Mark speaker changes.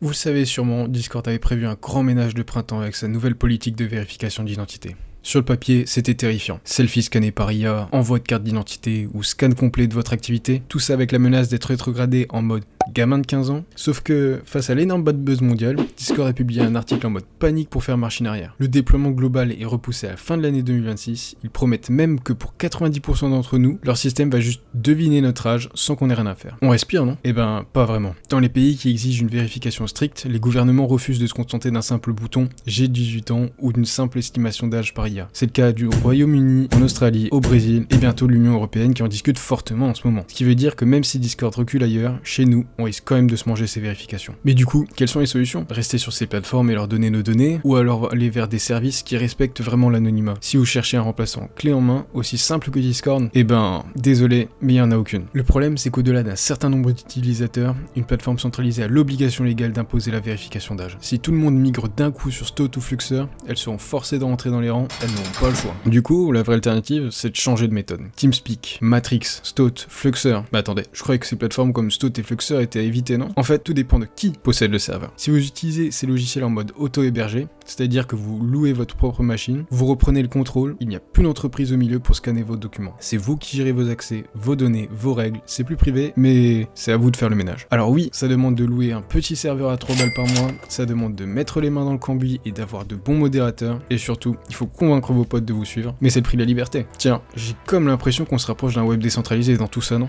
Speaker 1: Vous le savez sûrement, Discord avait prévu un grand ménage de printemps avec sa nouvelle politique de vérification d'identité. Sur le papier, c'était terrifiant. Selfie scanné par IA, envoi de carte d'identité ou scan complet de votre activité, tout ça avec la menace d'être rétrogradé en mode gamin de 15 ans. Sauf que, face à l'énorme bad buzz mondial, Discord a publié un article en mode panique pour faire machine arrière. Le déploiement global est repoussé à la fin de l'année 2026, ils promettent même que pour 90% d'entre nous, leur système va juste deviner notre âge sans qu'on ait rien à faire. On respire, non? Eh ben, pas vraiment. Dans les pays qui exigent une vérification stricte, les gouvernements refusent de se contenter d'un simple bouton « J'ai 18 ans » ou d'une simple estimation d'âge par IA. C'est le cas du Royaume-Uni, en Australie, au Brésil et bientôt l'Union Européenne qui en discute fortement en ce moment. Ce qui veut dire que même si Discord recule ailleurs, chez nous, on risque quand même de se manger ces vérifications. Mais du coup, quelles sont les solutions? Rester sur ces plateformes et leur donner nos données, ou alors aller vers des services qui respectent vraiment l'anonymat? Si vous cherchez un remplaçant clé en main, aussi simple que Discord, eh ben, désolé, mais il n'y en a aucune. Le problème, c'est qu'au-delà d'un certain nombre d'utilisateurs, une plateforme centralisée a l'obligation légale d'imposer la vérification d'âge. Si tout le monde migre d'un coup sur Stoat ou Fluxer, elles seront forcées de rentrer dans les rangs, elles n'auront pas le choix. Du coup, la vraie alternative, c'est de changer de méthode. TeamSpeak, Matrix, Stoat, Fluxer. Mais attendez, je croyais que ces plateformes comme Stoat et Fluxer étaient à éviter, non? En fait, tout dépend de qui possède le serveur. Si vous utilisez ces logiciels en mode auto-hébergé, c'est-à-dire que vous louez votre propre machine, vous reprenez le contrôle, il n'y a plus d'entreprise au milieu pour scanner vos documents. C'est vous qui gérez vos accès, vos données, vos règles, c'est plus privé, mais c'est à vous de faire le ménage. Alors oui, ça demande de louer un petit serveur à 3 balles par mois, ça demande de mettre les mains dans le cambouis et d'avoir de bons modérateurs, et surtout, il faut convaincre vos potes de vous suivre, mais c'est le prix de la liberté. Tiens, j'ai comme l'impression qu'on se rapproche d'un web décentralisé dans tout ça, non?